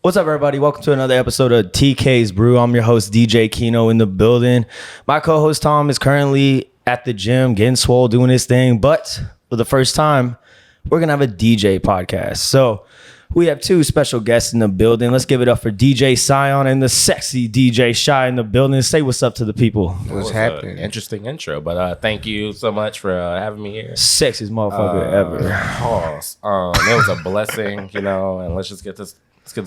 What's up, everybody? Welcome to another episode of TK's Brew. I'm your host, DJ Kino, in the building. My co-host, Tom, is currently at the gym, getting swole, doing his thing. But for the first time, we're going to have a DJ podcast. So we have two special guests in the building. Let's give it up for DJ Syon and the sexy DJ Shy in the building. Say what's up to the people. What's happening? Interesting intro, but thank you so much for having me here. Sexiest motherfucker ever. Pause. It was a blessing, and let's get this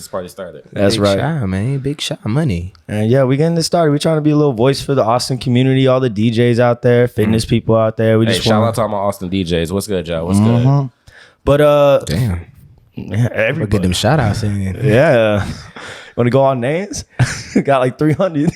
party started. That's Big right. Shy, man. Big Shy money. And yeah, we're getting this started. We're trying to be a little voice for the Austin community, all the DJs out there, fitness people out there. We just shout out to all my Austin DJs. What's good, y'all? What's good? But Damn. We'll everybody. get them shout outs in. Yeah. Want to go on names? Got like 300.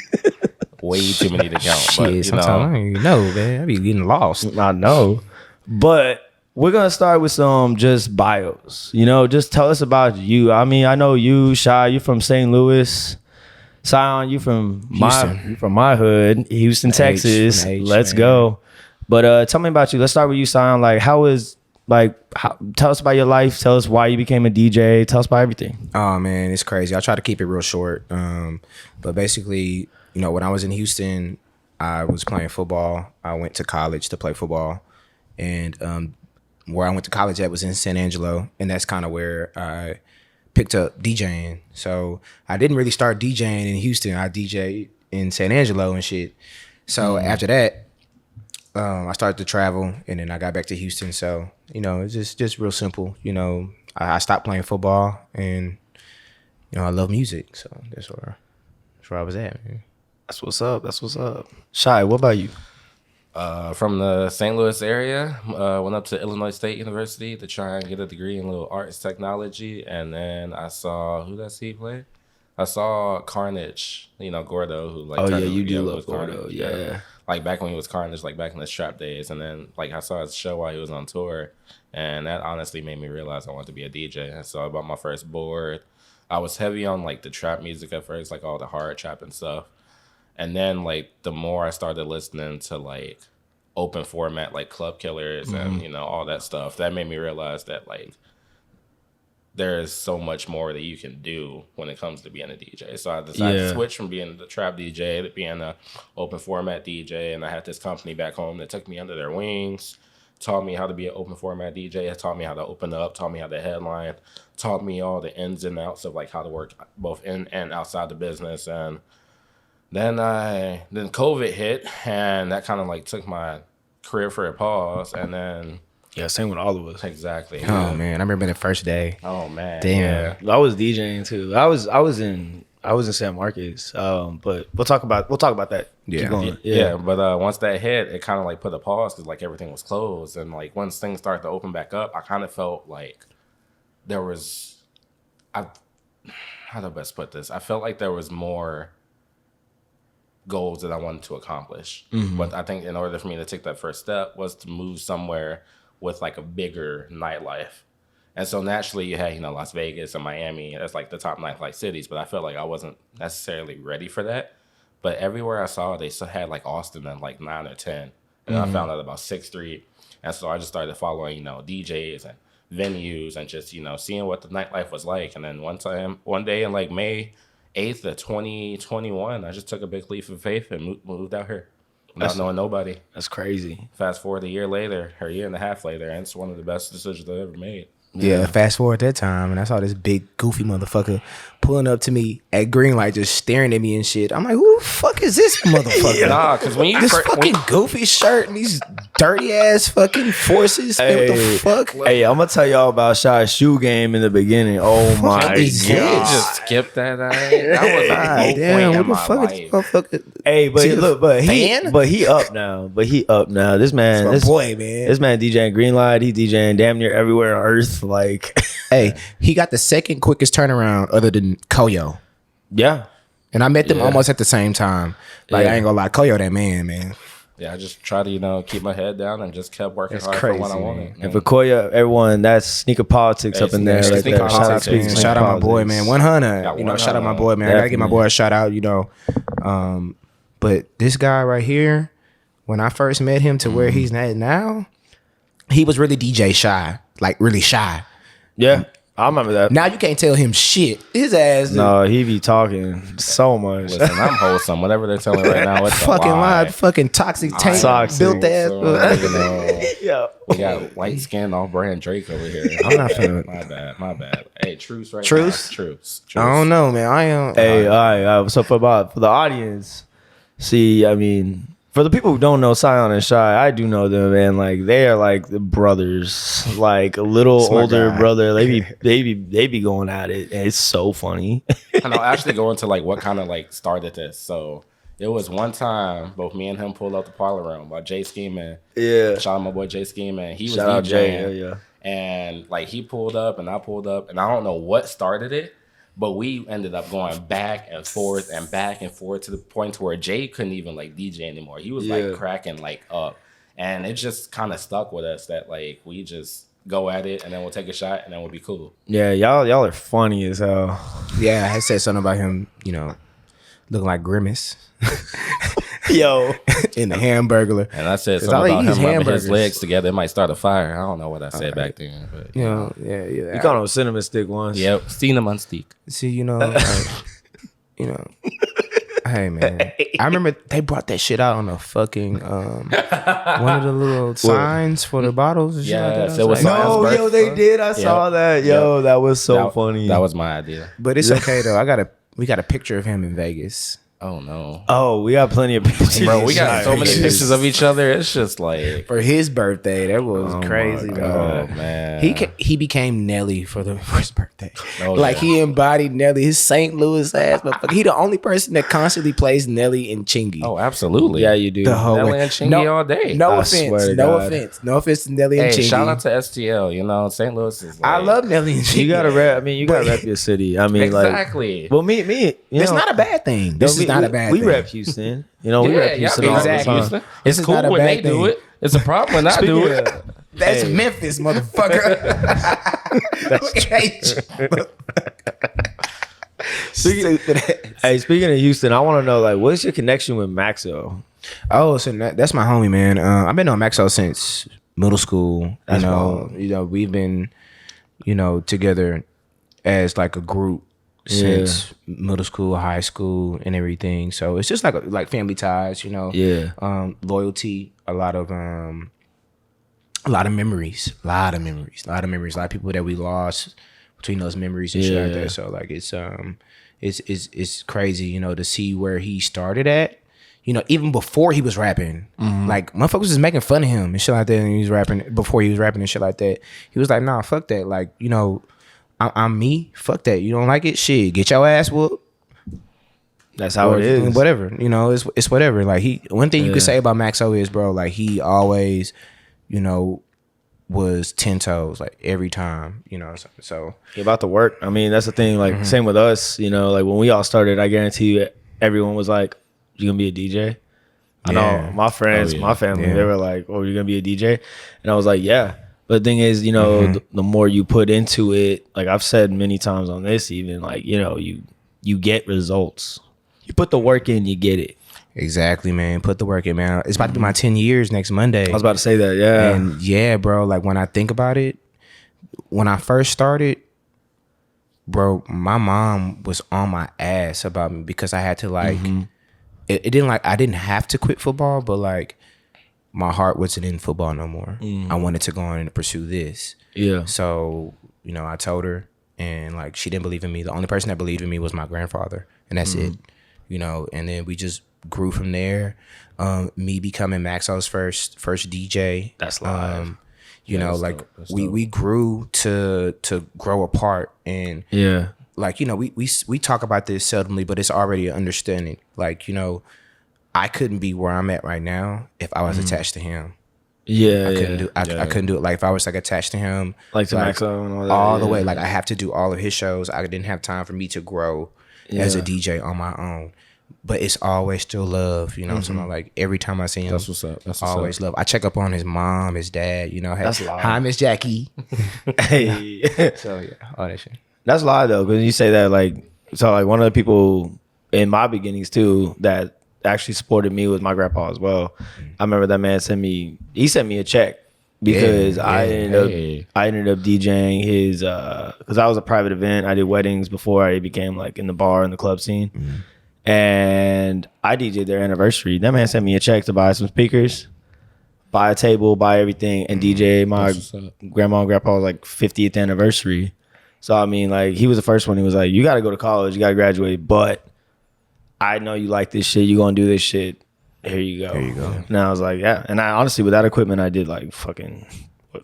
Way too many to count. But, Shit, sometimes I don't even know, man. I be getting lost. I know. But we're going to start with some just bios. Just tell us about you. I mean, I know you, Shy, you from St. Louis. Syon, you from my hood, Houston, Texas. Let's go. But tell me about you. Let's start with you, Syon. Tell us about your life. Tell us why you became a DJ. Tell us about everything. Oh, man, it's crazy. I try to keep it real short. But basically, when I was in Houston, I was playing football. I went to college to play football. And where I went to college at was in San Angelo. And that's kind of where I picked up DJing. So I didn't really start DJing in Houston. I DJed in San Angelo and shit. So after that, I started to travel, and then I got back to Houston. So, it's just real simple. I stopped playing football, and, I love music. So that's where I was at, man. That's what's up. Shy, what about you? From the St. Louis area, went up to Illinois State University to try and get a degree in little arts technology, and then I saw who did I see play? I saw Carnage, Gordo, who Oh yeah, you do love Gordo, Carnage, yeah. Like back when he was Carnage, like back in the Strap days, and then like I saw his show while he was on tour, and that honestly made me realize I wanted to be a DJ. And so I bought my first board. I was heavy on like the trap music at first, like all the hard trap and stuff. And then, like, the more I started listening to, like, open format, like Club Killers and, all that stuff, that made me realize that, like, there is so much more that you can do when it comes to being a DJ. So I decided to switch from being the trap DJ to being a open format DJ. And I had this company back home that took me under their wings, taught me how to be an open format DJ, taught me how to open up, taught me how to headline, taught me all the ins and outs of, like, how to work both in and outside the business. And then COVID hit, and that kind of like took my career for a pause. And then Same with all of us. exactly. Oh, man. I remember the first day. Oh man. Damn. Yeah. I was DJing too. I was in San Marcos. But we'll talk about that. Yeah. Keep going. Yeah. But once that hit, it kind of like put a pause because like everything was closed, and like once things started to open back up, I kind of felt like there was, how do I best put this? I felt like there was more goals that I wanted to accomplish. But I think in order for me to take that first step was to move somewhere with like a bigger nightlife. And so naturally you had, Las Vegas and Miami as like the top nightlife cities, but I felt like I wasn't necessarily ready for that. But everywhere I saw, they still had like Austin at like 9 or 10. And I found out about 6th Street. And so I just started following, DJs and venues and just, seeing what the nightlife was like. And then one day in like May 8th of 2021, I just took a big leap of faith and moved out here without knowing nobody. That's crazy. Fast forward a year and a half later, and it's one of the best decisions I ever made. Yeah, fast forward that time, and I saw this big goofy motherfucker pulling up to me at green light, just staring at me and shit. I'm like, who the fuck is this motherfucker? Nah, because when you this fucking goofy shirt and these dirty ass fucking forces. What the fuck? Hey, I'm gonna tell y'all about Shy's shoe game in the beginning. Oh my god. just skip that. That was Damn, what the fuck is this motherfucker? Hey, but See, look, but he up now. This man, That's my boy, man. This man DJing Greenlight. He DJing damn near everywhere on earth. Like, Hey, he got the second quickest turnaround other than Koyo. yeah. And I met them almost at the same time. Like, I ain't gonna lie, Koyo that man. Yeah, I just tried to, keep my head down and just kept working That's hard crazy, for what I man. wanted. And for Koya, everyone, that's sneaker politics up in there. Sneaker Right there. politics, Shout out, man. to Shout out my boy, man. 100. Yeah, Shout out my boy, man. I gotta give my boy a shout out, But this guy right here, when I first met him to where he's at now, he was really DJ shy, like really shy. Yeah. I remember that. Now you can't tell him shit. His ass. No, he be talking so much. Listen, I'm wholesome. Whatever they're telling me right now, it's fucking a lie. lie. Fucking toxic tank Toxic. built ass. So, you know, Yeah. we got light skin off brand Drake over here. I'm not feeling My bad. Hey, truce right Truce? now. Truce. I don't know, man. I am. Hey, all right. So for the audience, see, I mean, for the people who don't know Syon and Shy, I do know them, man. Like they are like the brothers, like a little Smart older guy. brother. They be going at it, and it's so funny. And I'll actually go into like what kind of like started this. So it was one time both me and him pulled up the parlor room by Jay Scheming. Yeah. Shout out my boy Jay Scheming. He was Shout out DJing. Jay. Yeah. And like he pulled up and I pulled up and I don't know what started it, but we ended up going back and forth to the point where Jay couldn't even like DJ anymore. He was like cracking like up. And it just kind of stuck with us that like we just go at it and then we'll take a shot and then we'll be cool. Yeah, y'all are funny as hell. Yeah, I said something about him, looking like Grimace Yo. in the Hamburglar. And I said I something like about him these rubbing hamburgers. his legs together. It might start a fire. I don't know what I said back then. But Yeah. You called him cinnamon stick once. yep, cinnamon stick. See, hey man, I remember they brought that shit out on a fucking one of the little signs for the bottles. And shit like that. Yes, I it was like, Scion's No, birth- yo, they did. I saw that. Yo, that was so funny. That was my idea. but it's okay though. We got a picture of him in Vegas. Oh no. Oh, we got plenty of pictures. Bro, we got so many Nice. pictures of each other. It's just like, For his birthday, that was Oh crazy, my bro. oh man. He became Nelly for his birthday. Oh, like yeah. he embodied Nelly, his St. Louis ass. But he the only person that constantly plays Nelly and Chingy. Oh, absolutely. Yeah, you do. the whole Nelly way. and Chingy all day. No I swear offense. to No God. offense. No offense to Nelly and Hey, Chingy. shout out to STL. You know, St. Louis is like, I love Nelly and Chingy. You gotta rep. I mean, you gotta rep your city. I mean, exactly. like, well, me. You It's know, not a bad thing. This is not a bad we thing. rep Houston. You know, we Yeah, rep y'all Houston be all the exactly. time. Houston. This It's is cool not a when bad they do thing. it. It's a problem when I do Speaking it. of- That's Hey. Memphis, motherfucker. Hey, speaking of Houston, I want to know, like, what's your connection with Maxo? Oh, so that's my homie, man. I've been on Maxo since middle school. That's wild. We've been, together as like a group since middle school, high school, and everything. So it's just like family ties, Yeah. loyalty, a lot of memories, a lot of people that we lost between those memories and shit like Yeah. that. So like it's crazy, to see where he started at. Even before he was rapping, like motherfuckers was making fun of him and shit like that. And he was rapping before he was rapping and shit like that. He was like, "Nah, fuck that. Like, I'm me. Fuck that. You don't like it? Shit, get your ass whooped. That's how Or it is. whatever. It's whatever. Like one thing you could say about Maxo is, bro, like he always, was 10 toes like every time. So He about to work. I mean, that's the thing. Like, same with us. Like when we all started, I guarantee you, everyone was like, "You gonna be a DJ?" I know Yeah. my friends, Oh, yeah. my family, Yeah. they were like, "Oh, you're gonna be a DJ?" And I was like, "Yeah." But the thing is, the more you put into it, like I've said many times on this, even like, you get results. You put the work in, you get it. exactly, man. Put the work in, man. It's about to be my 10 years next Monday. I was about to say that, yeah. And yeah, bro, like when I think about it, when I first started, bro, my mom was on my ass about me because I had to like, it didn't like, I didn't have to quit football, but like my heart wasn't in football no more. I wanted to go on and pursue this. Yeah. So, I told her and like, she didn't believe in me. The only person that believed in me was my grandfather and that's it, and then we just grew from there. Me becoming Maxo's first DJ. That's live. that's Like dope. That's we grew to grow apart and Yeah. like, we talk about this seldomly, but it's already an understanding. Like, I couldn't be where I'm at right now if I was attached to him. Yeah. I couldn't do it. Like if I was like attached to him, Like to Maxo and all that. all the yeah. way. Like I have to do all of his shows. I didn't have time for me to grow as a Yeah. DJ on my own. But it's always still love, what I'm saying? Like every time I see him, That's what's up. That's what's always up. love. I check up on his mom, his dad, hey, That's live. hi, Miss Jackie. Hey. So yeah, all that shit. That's a lie though, because you say that like one of the people in my beginnings too that actually supported me was my grandpa as well. I remember that man sent me a check because Yeah, I ended up DJing his because I was a private event. I did weddings before I became like in the bar and the club scene, and I DJed their anniversary. That man sent me a check to buy some speakers, buy a table, buy everything, and DJ my grandma and grandpa's like 50th anniversary. So I mean, like he was the first one. He was like, "You got to go to college, you got to graduate, but I know you like this shit. You gonna do this shit. Here you go." There you go. And I was like, yeah. And I honestly, with that equipment, I did like fucking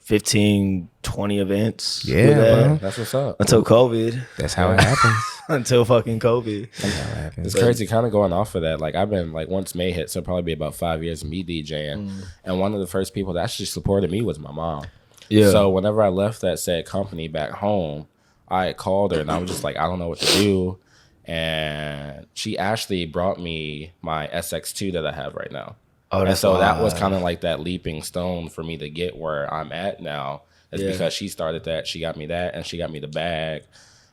15, 20 events. Yeah, with that. bro. That's what's up. Until COVID. That's how it happens. Until fucking COVID. That's how it happens. It's crazy, kind of going off of that. Like I've been like once May hit, so it'll probably be about 5 years of me DJing, and one of the first people that actually supported me was my mom. Yeah. So whenever I left that said company back home, I called her and I was just like, I don't know what to do, and she actually brought me my SX2 that I have right now. Oh, And so that was kind of like that leaping stone for me to get where I'm at now. It's because she started that, she got me that, and she got me the bag.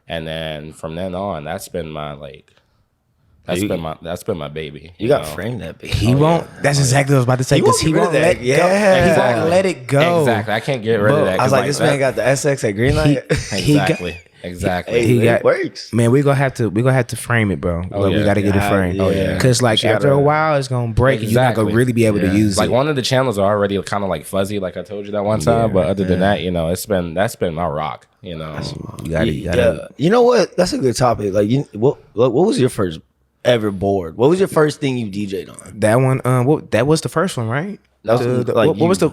And then from then on, that's been my like, that's been my baby. You got to frame that bitch. He won't. That's exactly what I was about to say. Because he won't let go. Yeah. He won't let it go. Exactly. I can't get rid of that. I was like, this man got the SX at Greenlight. Exactly. Hey, got- it works. Man, we're gonna have to frame it, bro. Like, we gotta get it framed. Oh, yeah. Cause like You after gotta- a while it's gonna break and you're not gonna Exactly. really be able to use Like it. one of the channels are already kind of like fuzzy, like I told you that one time. But other than that, you know, that's been my rock. You know, You gotta Yeah. You know what? That's a good topic. Like, what was your first ever board? What was your first thing you DJ'd on? that one. That was the first one, right? That was like what was the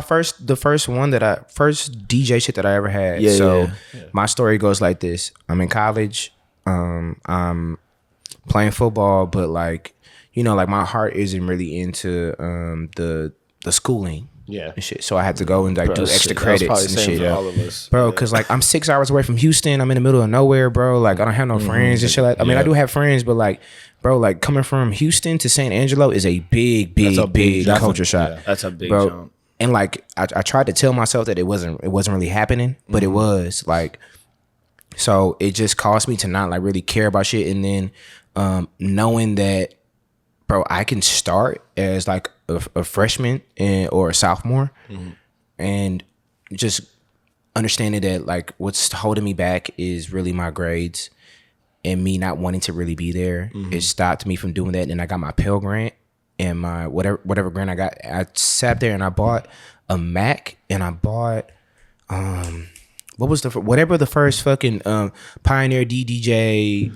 first? the first one that I first DJ shit that I ever had. Yeah, So yeah. my story goes like this: I'm in college. I'm playing football, but like like my heart isn't really into the schooling. Yeah. And shit. So I had to go and like do extra credits and shit. For all of us. Bro, cause like I'm 6 hours away from Houston. I'm in the middle of nowhere, bro. Like I don't have no friends and shit. Like, I mean, I do have friends, but like, bro, like coming from Houston to San Angelo is a big culture shock. That's a big Bro. jump. And like I tried to tell myself that it wasn't really happening, but it was like. So it just caused me to not like really care about shit, and then knowing that, bro, I can start as like a freshman or a sophomore, and just understanding that like what's holding me back is really my grades and me not wanting to really be there. It stopped me from doing that. And I got my Pell Grant and my whatever grant I got. I sat there and I bought a Mac and I bought what was whatever the first fucking Pioneer DDJ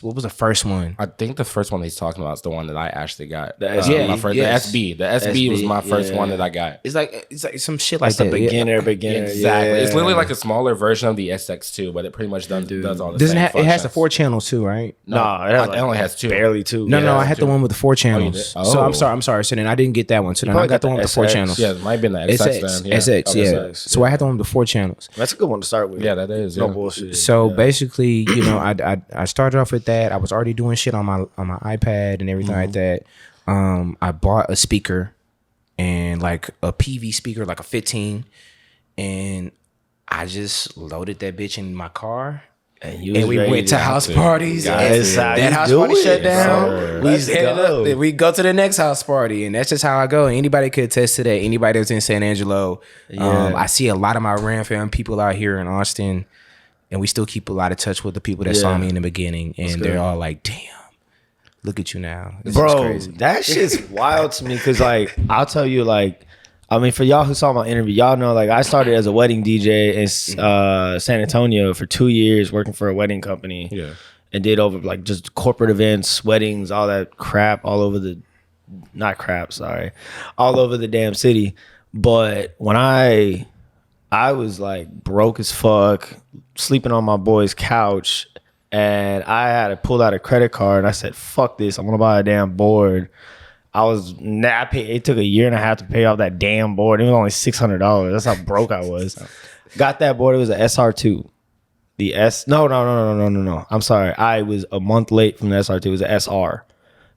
what was the first one? I think the first one he's talking about is the one that I actually got. The SB. My first, Yes. the SB was my first yeah. one that I got. It's like some shit like That's that. a Yeah. beginner. Exactly. Yeah. It's literally like a smaller version of the SX2, but it pretty much does all the Doesn't same it has the functions. 4 channels too, right? No, it only has 2. Barely 2. No, Yeah. no, I had the one with the 4 channels. did? So Oh. I'm sorry. So then I didn't get that one. So then I probably got the got one the with the 4 SX. channels. Yeah, it might have been the SX SX, then. Yeah. SX, Oh, yeah. SX, So I had the one with the 4 channels. That's a good one to start with. Yeah, that is. No Yeah. bullshit. So basically, I started off with that. I was already doing shit on my iPad and everything like that. I bought a speaker and like a PV speaker, like a 15, and I just loaded that bitch in my car. And We went to house parties. Got and to. that house Do party it, shut down. bro. We Let's hit it go. up. We go to the next house party, and that's just how I go. Anybody could attest to that. Anybody that's in San Angelo, I see a lot of my Ram fam people out here in Austin, and we still keep a lot of touch with the people that saw Yeah. me in the beginning, and they're all like, "Damn, look at you now, this is Bro, crazy." that shit's wild to me because, like, I'll tell you, like, I mean, for y'all who saw my interview, y'all know, like, I started as a wedding DJ in San Antonio for 2 years working for a wedding company. Yeah. And did over, like, just corporate events, weddings, all that crap all over all over the damn city. But when I was, like, broke as fuck, sleeping on my boy's couch, and I had to pull out a credit card, and I said, fuck this, I'm going to buy a damn board. It took a year and a half to pay off that damn board. It was only $600. That's how broke I was. Got that board. It was an SR2. No. I'm sorry. I was a month late from the SR2. It was an SR.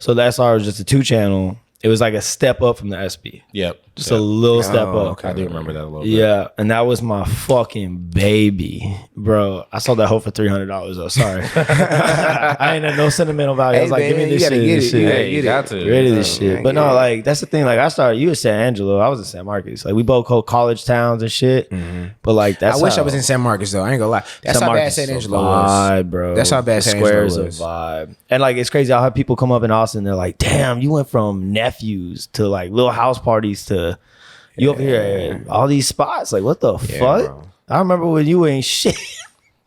So the SR was just a 2-channel. It was like a step up from the SB. Yep. Just a little step up. okay. I do remember that a little bit. Yeah, and that was my fucking baby, bro. I sold that hoe for $300 though. Sorry, I ain't had no sentimental value. I was like, man, give me you this gotta shit. get This it. shit. You Yeah, gotta you get got it. to. Ready to Yeah. this shit. But no, like that's the thing. Like I started, you was San Angelo, I was in San Marcos. Like we both go college towns and shit. But like that's I wish I how- was in San Marcos though. I ain't gonna lie. That's San how bad Marcos San is a Angelo was. vibe, bro. That's how bad The San Angelo Square's was. a vibe. And like it's crazy. I'll have people come up in Austin. They're like, "Damn, you went from nephews to like little house parties to you over here at all these spots. Like what the fuck?" bro. I remember when you ain't shit.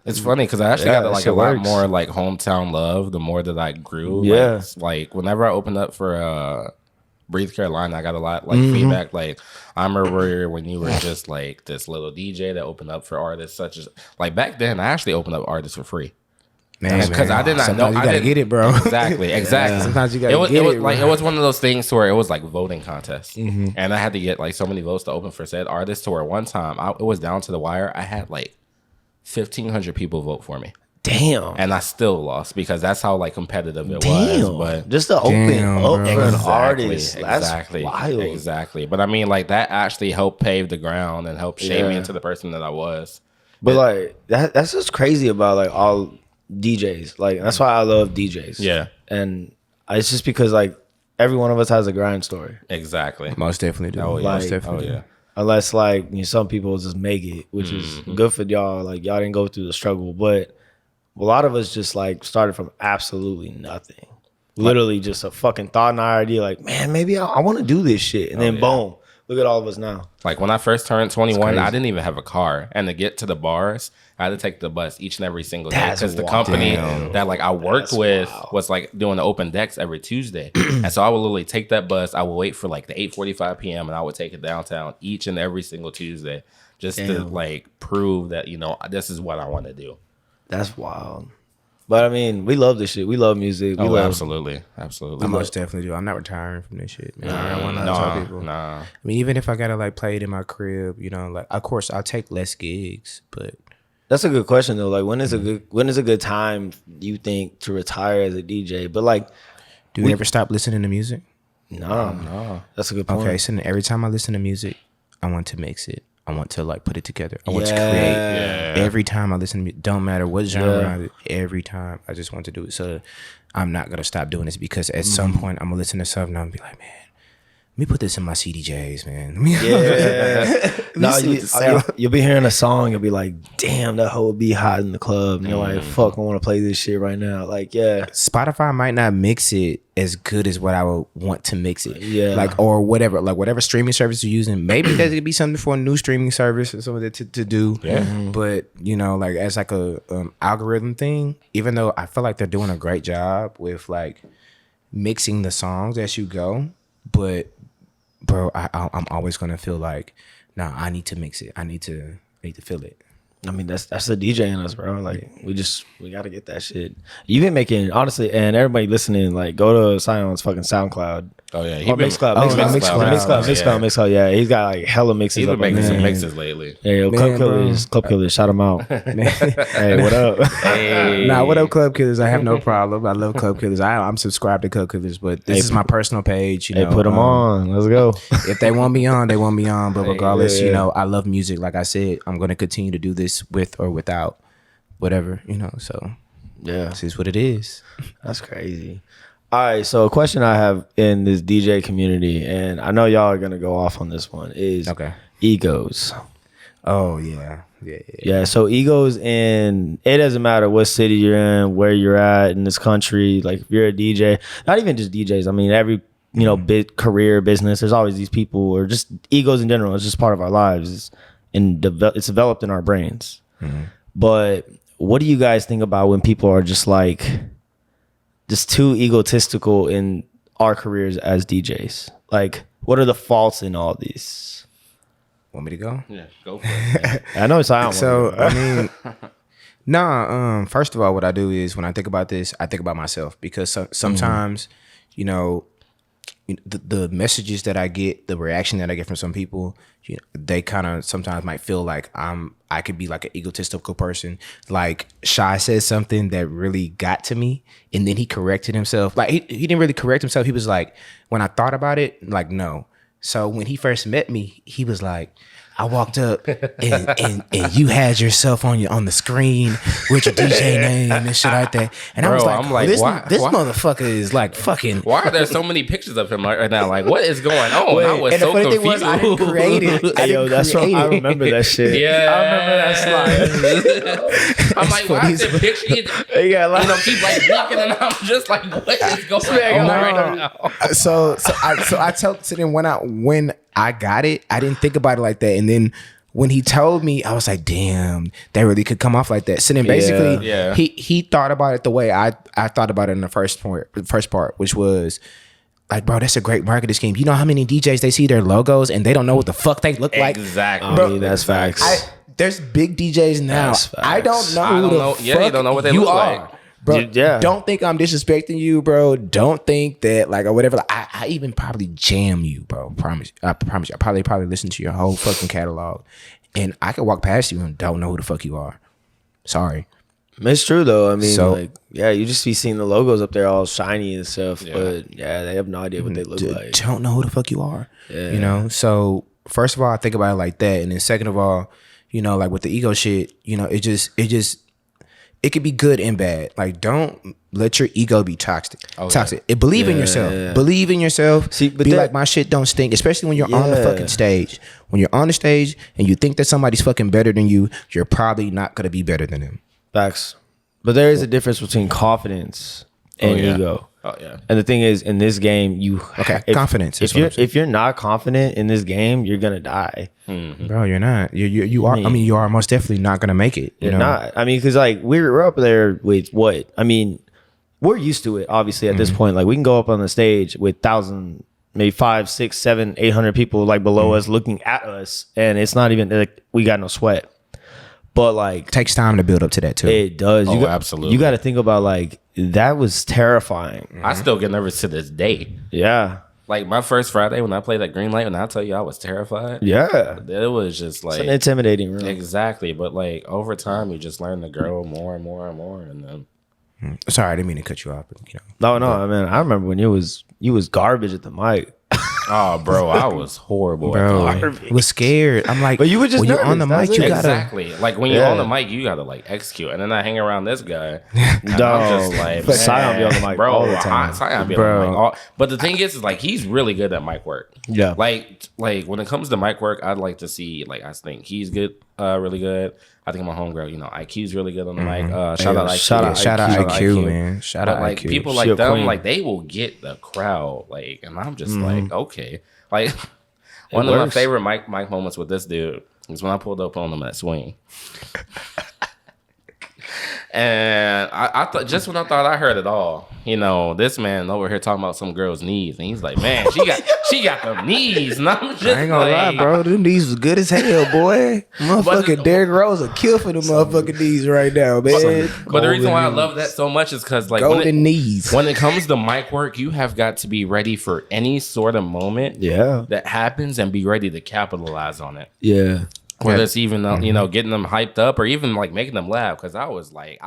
It's funny because I actually Yeah, got that like a shit lot works. more like hometown love the more that I grew. Yeah. Like whenever I opened up for Breathe Carolina, I got a lot like Mm-hmm. feedback. Like I remember when you were just like this little DJ that opened up for artists such as like back then I actually opened up artists for free. Man, Because I did not know. Sometimes you I gotta didn't- get it, bro. Exactly. Sometimes you gotta it was, get it was it, like bro. it was one of those things where it was like voting contest, and I had to get like so many votes to open for said artist. To where one time it was down to the wire. I had like 1,500 people vote for me, Damn. and I still lost because that's how like competitive it Damn. was. But Just to open Damn, up bro. for an artist. That's exactly, wild. exactly. But I mean, like that actually helped pave the ground and helped shape me Yeah. into the person that I was. But like that's just crazy about like all DJs. Like that's why I love DJs. Yeah. And it's just because like every one of us has a grind story. Exactly. Most definitely do. Oh yeah. Most Like- definitely oh do. yeah. Unless like some people just make it, which is good for y'all. Like y'all didn't go through the struggle, but a lot of us just like started from absolutely nothing. Literally just a fucking thought and idea. Like, man, maybe I want to do this shit, and then yeah. boom, look at all of us now. Like when I first turned 21, I crazy. didn't even have a car, and to get to the bars, I had to take the bus each and every single day That's because the wild. company Damn. that like I worked That's with wild. was like doing the open decks every Tuesday, and so I would literally take that bus. I would wait for like the 8:45 p.m. and I would take it downtown each and every single Tuesday just to Damn. like prove that this is what I want to do. That's wild. But I mean, we love this shit. We love music. We love absolutely. I most definitely do. I'm not retiring from this shit, man. I don't want to Nah, tell people. nah. I mean, even if I gotta like play it in my crib, like of course I'll take less gigs, but That's a good question though. Like when is a good time you think to retire as a DJ? But like do you ever stop listening to music? no. That's a good point. Okay, so then every time I listen to music, I want to mix it. I want to like put it together. I want to Yeah. create. Every time I listen to music, don't matter what genre. Yeah. Every time I just want to do it. So I'm not gonna stop doing this because at Mm-hmm. some point I'm gonna listen to something and I'm gonna be like, man, let me put this in my CDJs, man. Let me- Yeah. No, see what the sound- you'll be hearing a song, you'll be like, damn, that hoe would be hot in the club. And you're like, fuck, I want to play this shit right now. Like, yeah. Spotify might not mix it as good as what I would want to mix it. Yeah. Like, or whatever, like whatever streaming service you're using, maybe there could be something for a new streaming service or something to do. Yeah. But, like as like a algorithm thing, even though I feel like they're doing a great job with like mixing the songs as you go, but bro, I'm always going to feel like, nah, I need to mix it. I need to feel it. I mean, that's the DJ in us, bro. Like, we got to get that shit. You've been making, honestly, and everybody listening, like, go to Syon's fucking SoundCloud. Oh yeah, Or Mixcloud. Mixcloud. Yeah, he's got like hella mixes He's up been on making there. some mixes lately. Yeah, yo, Man, Club Killers, shout them out. Hey, what up? Hey. Nah, what up, Club Killers? I have no problem. I love Club Killers. I'm subscribed to Club Killers, but this is my personal page. Hey, put them on. Let's go. If they want me on, they want me on. But regardless, yeah. I love music. Like I said, I'm going to continue to do this with or without whatever, So Yeah, this is what it is. that's crazy. All right, so a question I have in this DJ community, and I know y'all are gonna go off on this one, is Okay. egos. Oh yeah. Yeah, so egos in, it doesn't matter what city you're in, where you're at in this country. Like if you're a DJ, not even just DJs. I mean, every big career, business. There's always these people, or just egos in general. It's just part of our lives. It's developed in our brains. But what do you guys think about when people are just like, just too egotistical in our careers as DJs? Like, what are the faults in all these? Want me to go? Yeah, go for it. I know it's I So I mean, first of all, what I do is when I think about this, I think about myself because sometimes, the messages that I get, the reaction that I get from some people, they kind of sometimes might feel like I could be like an egotistical person. Like Shy said something that really got to me, and then he corrected himself. Like he didn't really correct himself. He was like, when I thought about it, like no, So when he first met me, he was like, I walked up and you had yourself on the screen with your DJ name and shit like that. And I was like, I'm like, this why? motherfucker is like fucking. Why are there so many pictures of him right now? Like, what is going on? I was and the so funny confused. thing was, I didn't create it. Hey, yo, that's from, I remember that shit. Yeah, I remember that slide. I'm like, why is there pictures? Yeah, like, Keep like blinking, and I'm just like, what is going on right now? So I told so then when I got it, I didn't think about it like that. And then when he told me, I was like, damn, that really could come off like that. So then basically he thought about it the way I thought about it in the first part, which was like, bro, that's a great marketing scheme. You know how many DJs they see their logos and they don't know what the fuck they look like? Exactly. Bro, that's facts. There's big DJs now. I don't know who the fuck you don't know what they you look are. like. Bro, Yeah. don't think I'm disrespecting you, bro. Don't think that like or whatever. Like, I even probably jam you, bro. I promise you. I probably listen to your whole fucking catalog, and I could walk past you and don't know who the fuck you are. Sorry. It's true though. I mean, So- like, yeah, you just be seeing the logos up there all shiny and stuff, but yeah, they have no idea what they look like. Don't know who the fuck you are. Yeah. You know. So first of all, I think about it like that, and then second of all, you know, like with the ego shit, you know, it could be good and bad. Like, don't let your ego be toxic. Toxic. Believe in yourself. Yeah. Believe in yourself. See, but be that- like, my shit don't stink. Especially when you're on the fucking stage. When you're on the stage and you think that somebody's fucking better than you, you're probably not gonna be better than them. Facts. But there is a difference between confidence and ego. Oh yeah. And the thing is, in this game, Confidence is If what you're I'm saying. if you're not confident in this game, you're gonna die. Bro, you're not. You are. I mean, you are most definitely not gonna make it. You You're know? not. I mean, because like we're up there with what? I mean, we're used to it. Obviously, at this point, like we can go up on the stage with 1,000, maybe 5, 6, 7, 800 people like below us looking at us, and it's not even like we got no sweat. But like, Takes time to build up to that too. it does. Oh, absolutely. You got to think about like that was terrifying. I still get nervous to this day. Yeah. Like my first Friday when I played that green light, and I tell you I was terrified. Yeah. It was just like It's an intimidating room. exactly. But like over time, you just learn to grow more and more and more, and then Sorry, I didn't mean to cut you off. But, you know. No, I mean, I remember when you was garbage at the mic. oh, bro, I was horrible. Bro, at that. I was scared. I'm like, But you were just when you're on the nervous, mic, that's you it. gotta. Exactly. Like when you're Yeah. on the mic, you gotta like execute, and then I hang around this guy. And I'm just like, But Syon be on the mic bro, all the time. Syon be on Bro. the mic. But the thing is like he's really good at mic work. Yeah. Like when it comes to mic work, I'd like to see like I think he's good, really good. I think my homegirl, you know, IQ's really good on the mic. Shout out IQ. Shout out IQ, man. Shout But out like IQ. people She like a them, queen. like they will get the crowd. Like, and I'm just like, okay. Like one It of my works. favorite mic moments with this dude was when I pulled up on him at Swing. And I thought just when I thought I heard it all, you know, this man over here talking about some girl's knees, and he's like, "Man, she got them knees." And I'm just I ain't gonna lie, like, bro. Them knees was good as hell, boy. Motherfucking Derrick Rose will kill for them motherfucking knees right now, man. But the reason why I love that so much is because like Golden knees. when it comes to mic work, you have got to be ready for any sort of moment Yeah. that happens and be ready to capitalize on it. Yeah. Whether it's even you know getting them hyped up or even like making them laugh, because I was dying.